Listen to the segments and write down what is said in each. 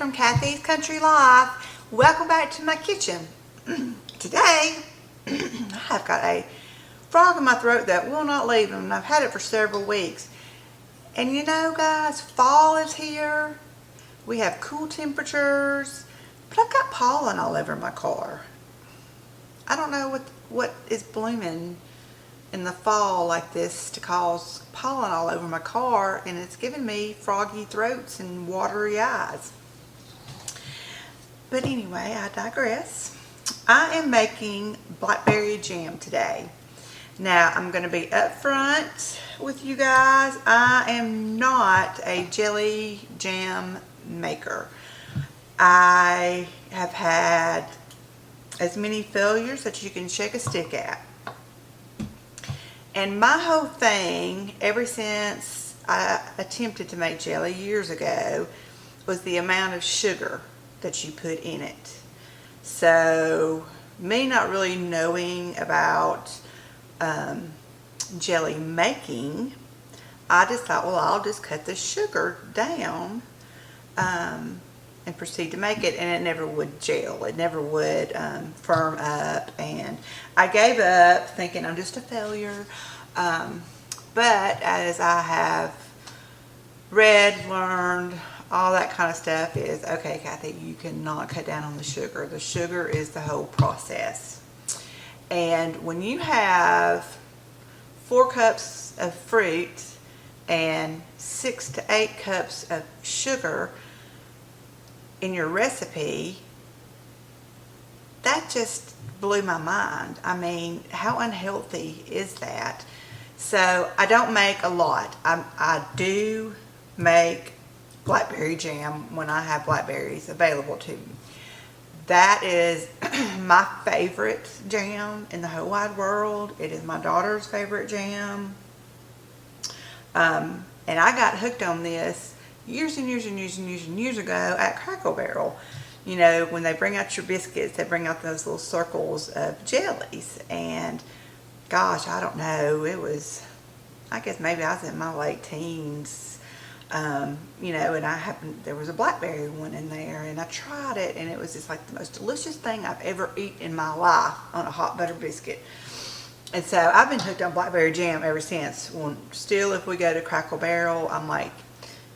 from Kathy's Country Life. Welcome back to my kitchen. Today, I have got a frog in my throat that will not leave, and I've had it for several weeks. And you know, guys, fall is here. We have cool temperatures, but I've got pollen all over my car. I don't know what is blooming in the fall like this to cause pollen all over my car, and it's giving me froggy throats and watery eyes. But anyway, I digress. I am making blackberry jam today. Now, I'm going to be upfront with you guys. I am not a jelly jam maker. I have had as many failures that you can shake a stick at. And my whole thing, ever since I attempted to make jelly years ago, was the amount of sugar that you put in it. So, me not really knowing about jelly making, I just thought, well, I'll just cut the sugar down and proceed to make it, and it never would gel. It never would firm up, and I gave up thinking I'm just a failure. But as I have read, learned, all that kind of stuff is, okay, Kathy, you cannot cut down on the sugar. The sugar is the whole process. And when you have 4 cups of fruit and 6 to 8 cups of sugar in your recipe, that just blew my mind. I mean, how unhealthy is that? So I don't make a lot. I do make blackberry jam when I have blackberries available to me. That is my favorite jam in the whole wide world. It is my daughter's favorite jam. And I got hooked on this years and years and years and years and years ago at Cracker Barrel. You know, when they bring out your biscuits, they bring out those little circles of jellies. And gosh, I don't know, it was, I guess maybe I was in my late teens. You know, and there was a blackberry one in there, and I tried it, and it was just like the most delicious thing I've ever eaten in my life on a hot butter biscuit. And so I've been hooked on blackberry jam ever since. Still, if we go to Cracker Barrel, I'm like,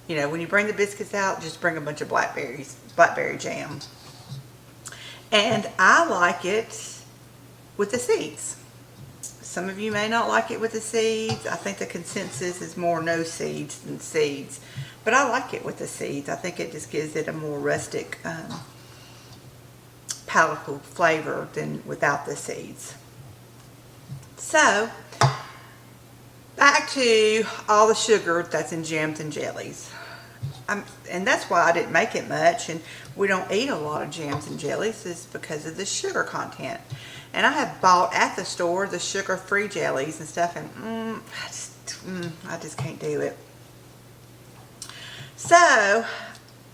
you know, when you bring the biscuits out, just bring a bunch of blackberry jam. And I like it with the seeds. Some of you may not like it with the seeds. I think the consensus is more no seeds than seeds. But I like it with the seeds. I think it just gives it a more rustic, palatable flavor than without the seeds. So, back to all the sugar that's in jams and jellies. And that's why I didn't make it much, and we don't eat a lot of jams and jellies, is because of the sugar content. And I have bought at the store the sugar-free jellies and stuff, and I just can't do it. So,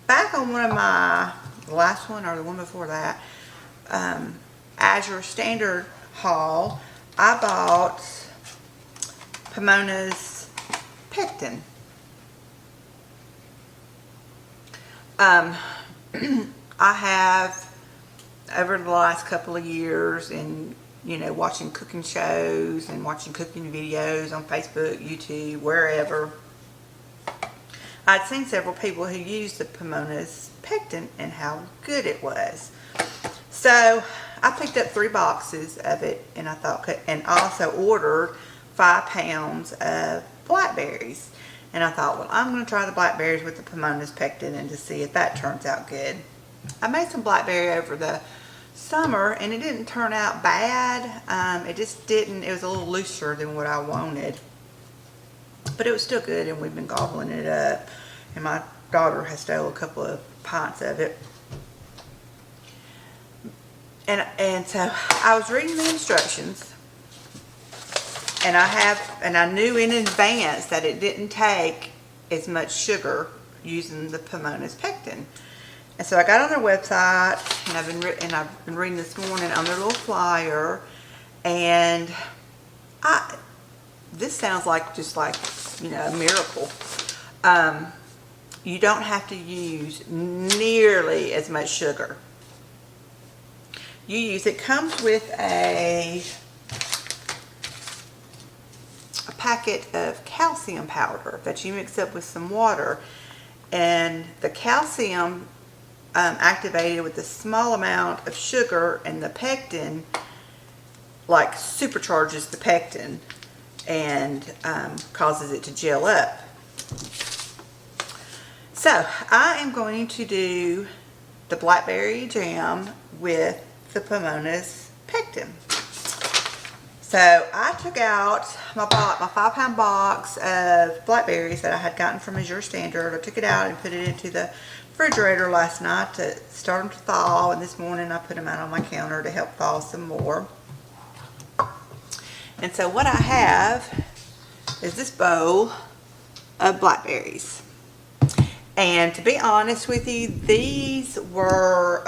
back on one of my, the last one or the one before that, Azure Standard haul, I bought Pomona's Pectin. I have, over the last couple of years, and you know, watching cooking shows and watching cooking videos on Facebook, YouTube, wherever, I'd seen several people who used the Pomona's Pectin and how good it was. So I picked up 3 boxes of it, and I thought, and also ordered 5 pounds of blackberries. And I thought, well, I'm going to try the blackberries with the Pomona's Pectin and to see if that turns out good. I made some blackberry over the summer, and it didn't turn out bad. It just didn't, it was a little looser than what I wanted. But it was still good, and we've been gobbling it up. And my daughter has stole a couple of pints of it. And so I was reading the instructions, and I knew in advance that it didn't take as much sugar using the Pomona's Pectin. And so I got on their website, and I've been reading this morning on their little flyer, and this sounds like just like, you know, a miracle. you don't have to use nearly as much sugar. It comes with a packet of calcium powder that you mix up with some water, and the calcium activated with a small amount of sugar, and the pectin like supercharges the pectin and causes it to gel up. So I am going to do the blackberry jam with the Pomona's pectin. So I took out my 5-pound box of blackberries that I had gotten from Azure Standard. I took it out and put it into the refrigerator last night to start them to thaw, and this morning I put them out on my counter to help thaw some more. And so what I have is this bowl of blackberries. And to be honest with you, these were,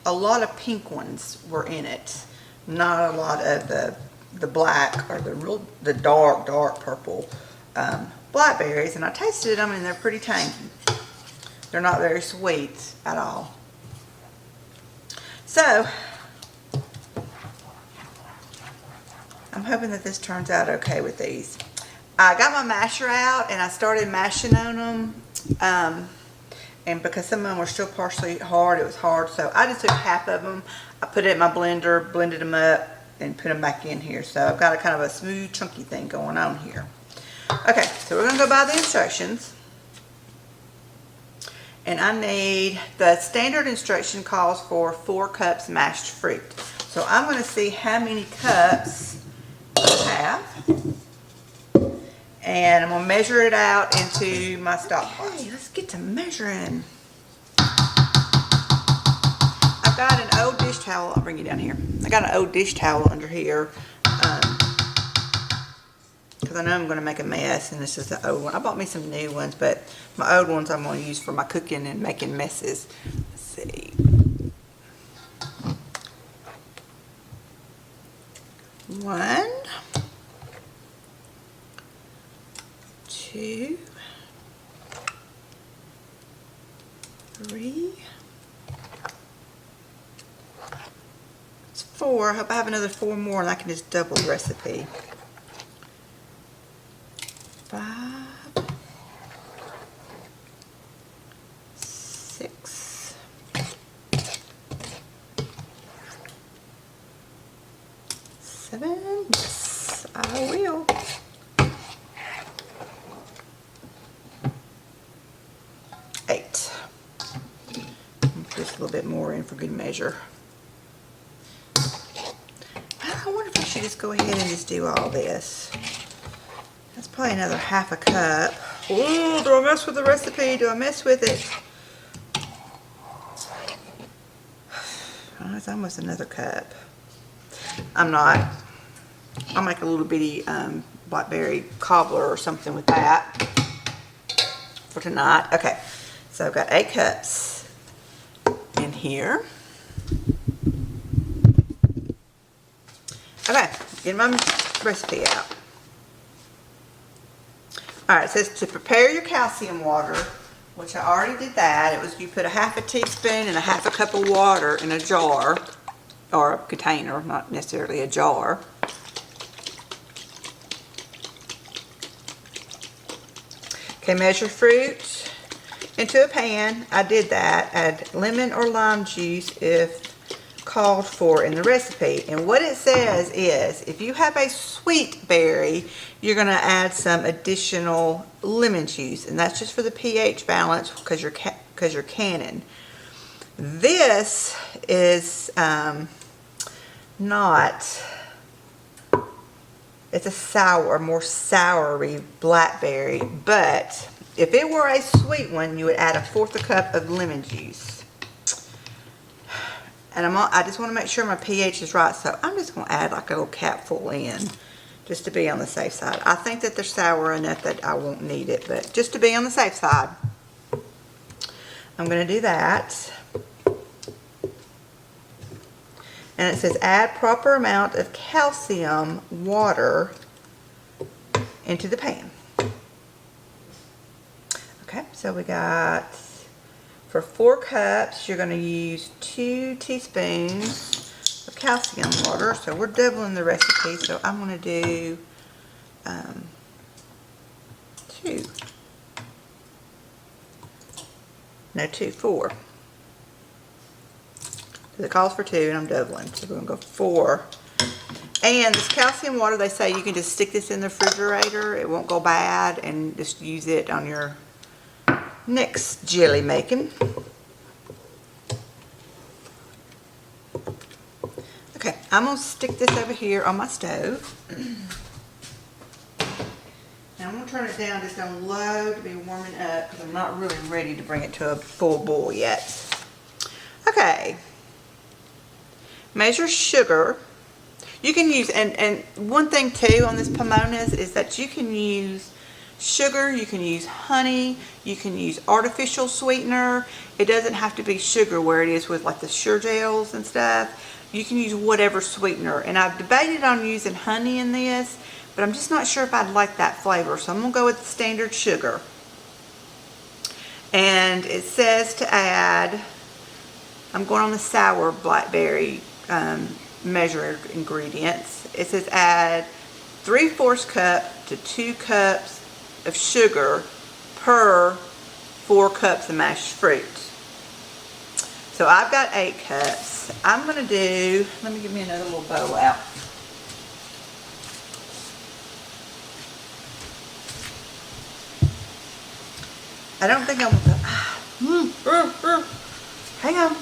a lot of pink ones were in it. Not a lot of the black or the dark purple blackberries. And I tasted them and they're pretty tangy. They're not very sweet at all. So, I'm hoping that this turns out okay with these. I got my masher out and I started mashing on them. And because some of them were still partially hard, it was hard. So I just took half of them. I put it in my blender, blended them up, and put them back in here. So I've got a kind of a smooth, chunky thing going on here. Okay, so we're going to go by the instructions. And I need, the standard instruction calls for 4 cups mashed fruit. So I'm going to see how many cups I have. And I'm going to measure it out into my stock pot. Okay, let's get to measuring. I've got an old dish towel. I'll bring you down here. I got an old dish towel under here. Because I know I'm going to make a mess, and this is the old one. I bought me some new ones, but my old ones I'm going to use for my cooking and making messes. Let's see. 1, 2, 3. It's 4. I hope I have another 4 more and I can just double the recipe. 5, 6, 7. Yes, I will. 8. Put just a little bit more in for good measure. I wonder if I should just go ahead and just do all this. That's probably another half a cup. Ooh, do I mess with the recipe? Do I mess with it? Oh, it's almost another cup. I'm not. I'll make a little bitty blackberry cobbler or something with that for tonight. Okay, so I've got 8 cups in here. Okay, get my recipe out. Alright, it says to prepare your calcium water, which I already did that. It was, you put a half a teaspoon and a half a cup of water in a jar, or a container, not necessarily a jar. Okay, measure fruit into a pan. I did that. Add lemon or lime juice if called for in the recipe. And what it says is, if you have a sweet berry, you're going to add some additional lemon juice, and that's just for the pH balance because you're canning. This is not. It's a sour, more soury blackberry, but if it were a sweet one, you would add 1/4 cup of lemon juice. And I just want to make sure my pH is right, so I'm just going to add like a little capful in, just to be on the safe side. I think that they're sour enough that I won't need it, but just to be on the safe side, I'm going to do that. And it says add proper amount of calcium water into the pan. Okay, So we got, for 4 cups, you're going to use 2 teaspoons of calcium water. So we're doubling the recipe. So I'm going to do 4. So it calls for 2 and I'm doubling. So we're going to go 4. And this calcium water, they say you can just stick this in the refrigerator. It won't go bad, and just use it on your next jelly making. Okay, I'm going to stick this over here on my stove. Now I'm going to turn it down just on low to be warming up because I'm not really ready to bring it to a full boil yet. Okay. Measure sugar. You can use, and one thing too on this Pomona's is that you can use sugar, you can use honey, you can use artificial sweetener. It doesn't have to be sugar where it is with like the Sure Gels and stuff. You can use whatever sweetener. And I've debated on using honey in this, but I'm just not sure if I'd like that flavor. So I'm going to go with the standard sugar. And it says to add, I'm going on the sour blackberry measured ingredients. It says add 3/4 cup to 2 cups of sugar per 4 cups of mashed fruit. So I've got 8 cups. I'm going to do, let me give me another little bowl out. I don't think I want that. Hang on.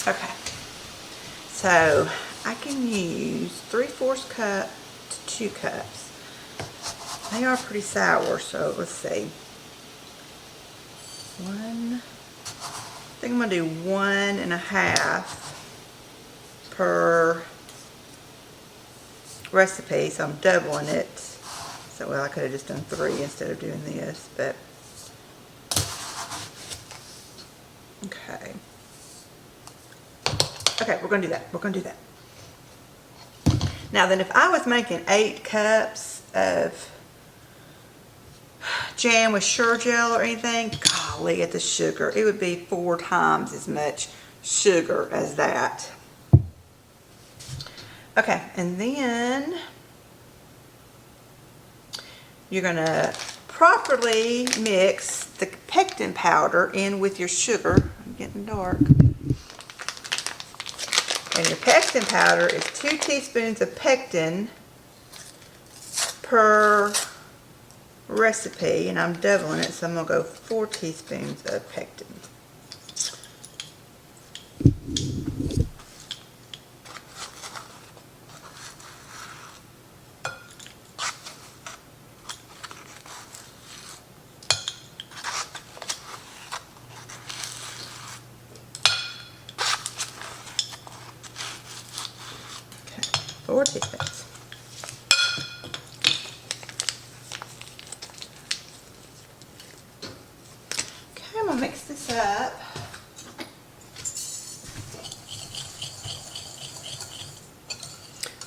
Okay, so I can use 3/4 cup to 2 cups. They are pretty sour, so let's see. I think I'm going to do 1.5 per recipe, so I'm doubling it. So, well, I could have just done 3 instead of doing this, but okay. Okay, we're going to do that. We're going to do that. Now then, if I was making 8 cups of jam with Sure Gel or anything, golly, at the sugar, it would be 4 times as much sugar as that. Okay, and then you're going to properly mix the pectin powder in with your sugar. I'm getting dark. And your pectin powder is 2 teaspoons of pectin per recipe, and I'm doubling it, so I'm going to go 4 teaspoons of pectin. Okay, 4 teaspoons. Okay, I'm going to mix this up.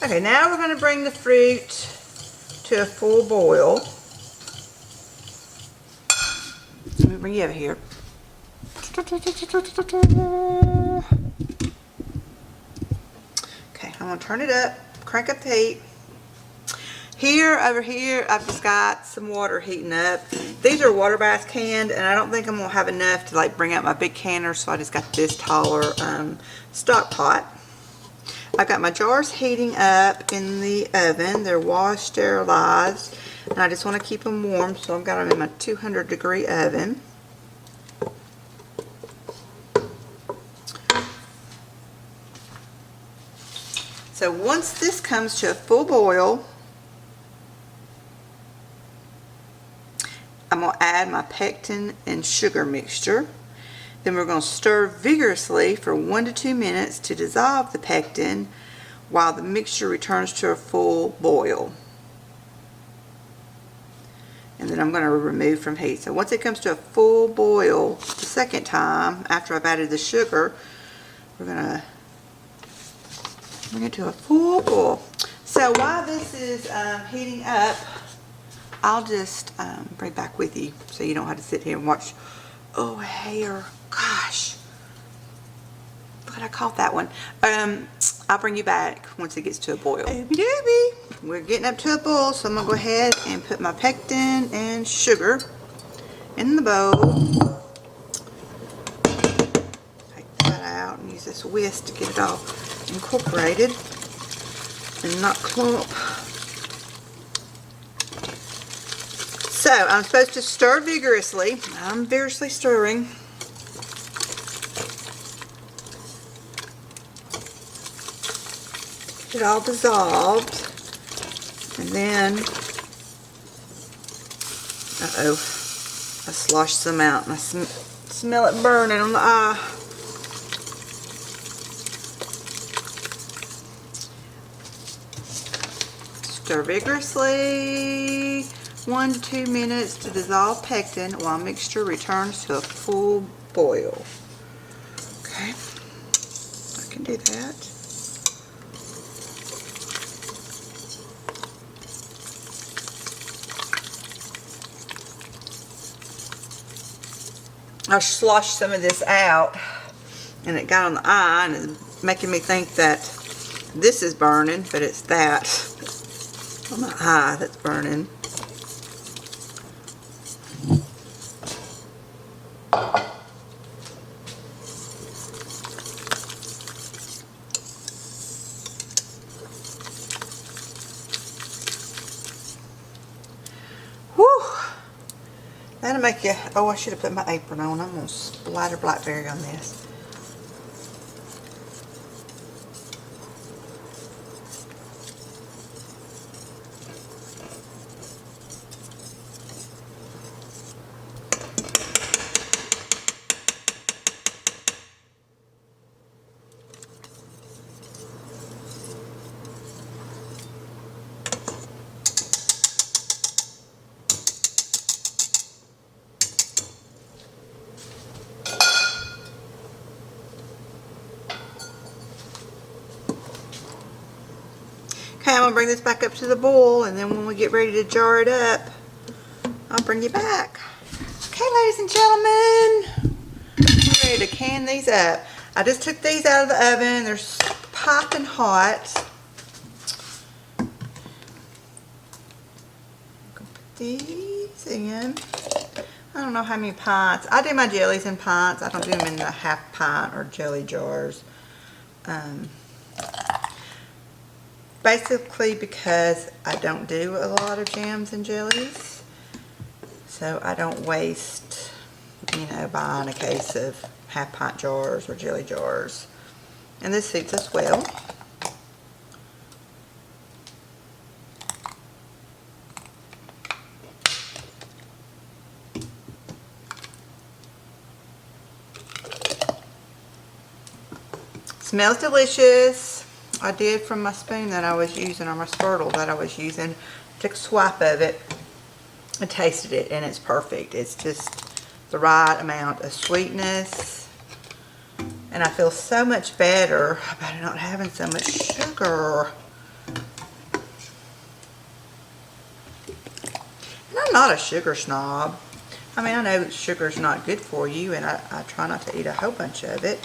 Okay, now we're going to bring the fruit to a full boil. Let me bring you over here. Okay, I'm going to turn it up, crank up the heat. Over here, I've just got some water heating up. These are water baths canned, and I don't think I'm going to have enough to like bring out my big canner, so I just got this taller stock pot. I've got my jars heating up in the oven. They're washed, sterilized, and I just want to keep them warm, so I've got them in my 200-degree oven. So once this comes to a full boil, I'm going to add my pectin and sugar mixture. Then we're going to stir vigorously for 1 to 2 minutes to dissolve the pectin while the mixture returns to a full boil. And then I'm going to remove from heat. So once it comes to a full boil the second time, after I've added the sugar, we're going to bring it to a full boil. So while this is heating up, I'll just bring it back with you so you don't have to sit here and watch. Oh, hair. Gosh. Glad I caught that one. I'll bring you back once it gets to a boil. Ooby dooby. We're getting up to a boil, so I'm going to go ahead and put my pectin and sugar in the bowl. Take that out and use this whisk to get it all incorporated and not clump. So I'm supposed to stir vigorously. I'm vigorously stirring. Get it all dissolved. And then, uh-oh, I sloshed some out and I smell it burning on the eye. Stir vigorously. 1 to 2 minutes to dissolve pectin while mixture returns to a full boil. Okay, I can do that. I sloshed some of this out and it got on the eye and it's making me think that this is burning, but it's that on my eye that's burning. That'll make you, oh, I should have put my apron on. I'm going to splatter blackberry on this. Okay, I'm going to bring this back up to the boil, and then when we get ready to jar it up, I'll bring you back. Okay, ladies and gentlemen, I'm ready to can these up. I just took these out of the oven. They're piping hot. Put these in. I don't know how many pints. I do my jellies in pints. I don't do them in the half pint or jelly jars. Basically because I don't do a lot of jams and jellies, so I don't waste, you know, buying a case of half pint jars or jelly jars. And this suits us well. Smells delicious. I did from my spoon that I was using, or my spurtle that I was using. Took a swipe of it and tasted it, and it's perfect. It's just the right amount of sweetness, and I feel so much better about not having so much sugar. And I'm not a sugar snob. I mean, I know sugar's not good for you, and I try not to eat a whole bunch of it.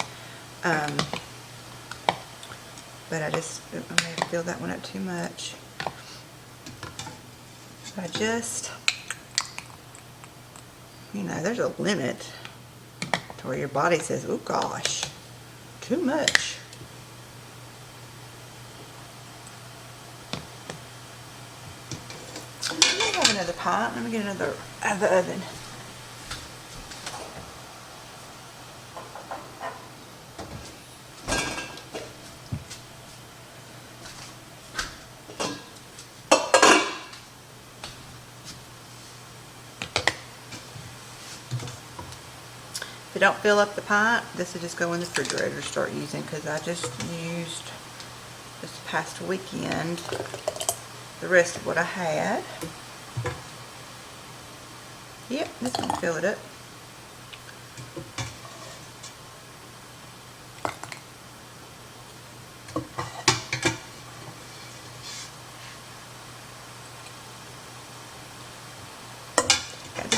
But I may have filled that one up too much. But I just, you know, there's a limit to where your body says, oh gosh, too much. Let me have another pot. Let me get another out of the oven. If you don't fill up the pint, this will just go in the refrigerator to start using, because I just used this past weekend the rest of what I had. Yep, this will fill it up.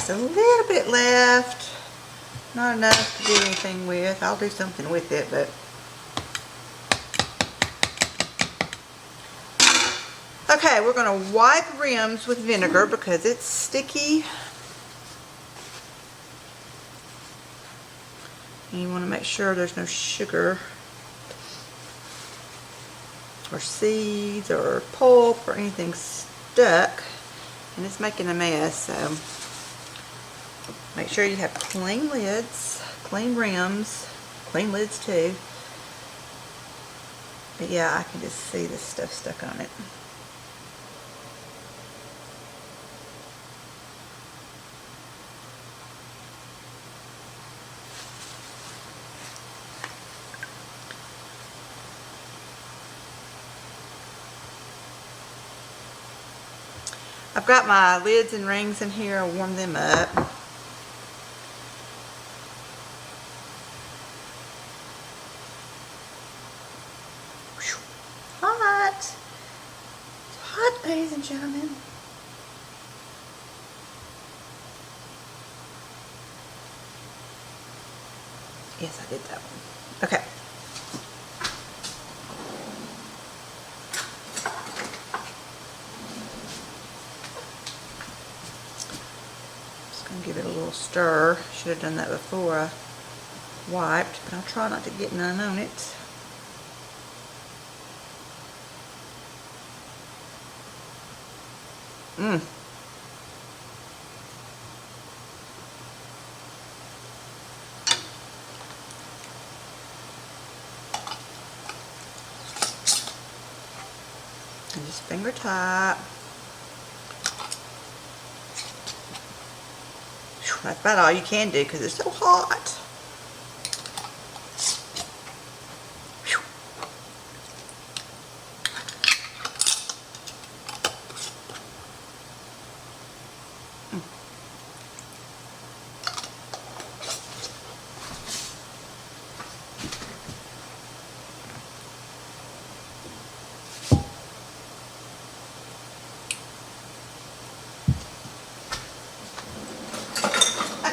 just a little bit left. Not enough to do anything with. I'll do something with it, but okay, we're going to wipe rims with vinegar because it's sticky. And you want to make sure there's no sugar or seeds or pulp or anything stuck. And it's making a mess, so make sure you have clean lids, clean rims, clean lids too. But yeah, I can just see the stuff stuck on it. I've got my lids and rings in here. I'll warm them up. Hot. It's hot, ladies and gentlemen. Yes, I did that one. Okay. Give it a little stir. Should have done that before I wiped, but I'll try not to get none on it. And just finger tight. That's about all you can do because it's so hot.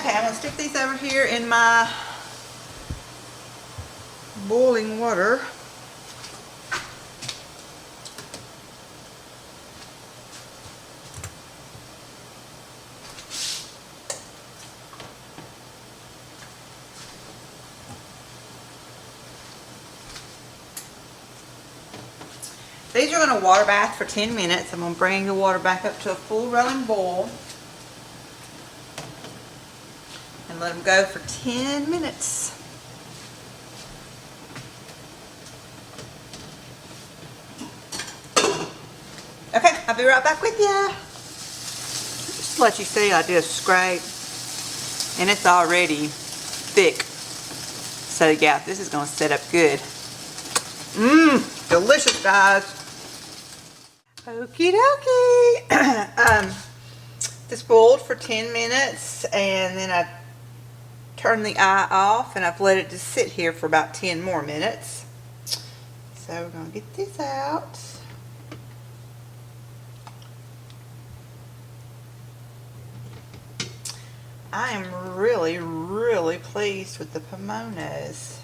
I'm going to stick these over here in my boiling water. These are going to water bath for 10 minutes. I'm going to bring the water back up to a full rolling boil. And let them go for 10 minutes. Okay, I'll be right back with you. Just to let you see, I did a scrape and it's already thick. So yeah, this is going to set up good. Delicious, guys. Okie dokie. This boiled for 10 minutes and then I turn the eye off and I've let it just sit here for about 10 more minutes. So we're going to get this out. I am really, really pleased with the Pomonas.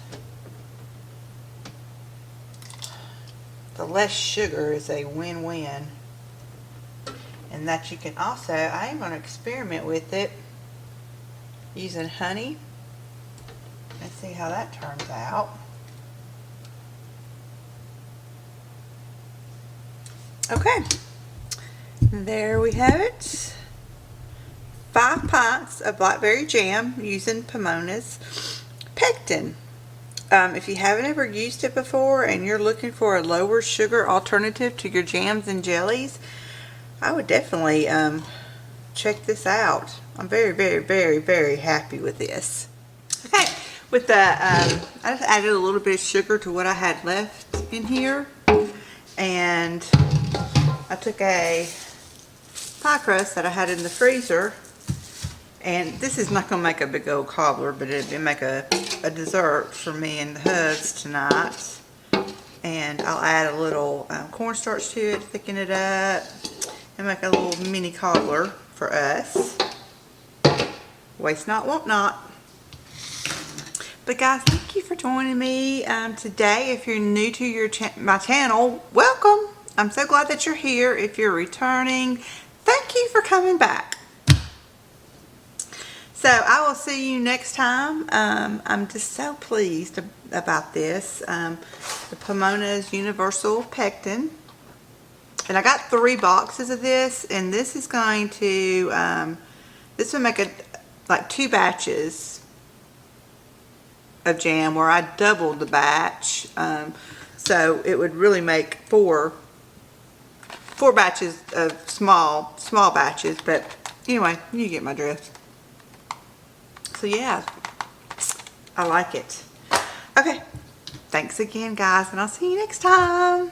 The less sugar is a win-win. And that you can also, I am going to experiment with it using honey. Let's see how that turns out. Okay, there we have it. 5 pints of blackberry jam using Pomona's Pectin. If you haven't ever used it before and you're looking for a lower sugar alternative to your jams and jellies, I would definitely check this out. I'm very, very, very, very happy with this. Okay, with the, I just added a little bit of sugar to what I had left in here. And I took a pie crust that I had in the freezer. And this is not going to make a big old cobbler, but it'll make a dessert for me and the hubs tonight. And I'll add a little cornstarch to it, thicken it up, and make a little mini cobbler for us. Waste not, want not. But guys, thank you for joining me today. If you're new to my channel, welcome. I'm so glad that you're here. If you're returning, thank you for coming back. So I will see you next time. I'm just so pleased about this. The Pomona's Universal Pectin. And I got 3 boxes of this, and this is going to, this will make like 2 batches of jam, where I doubled the batch. So it would really make 4 batches of small batches, but anyway, you get my drift. So yeah, I like it. Okay, thanks again guys, and I'll see you next time.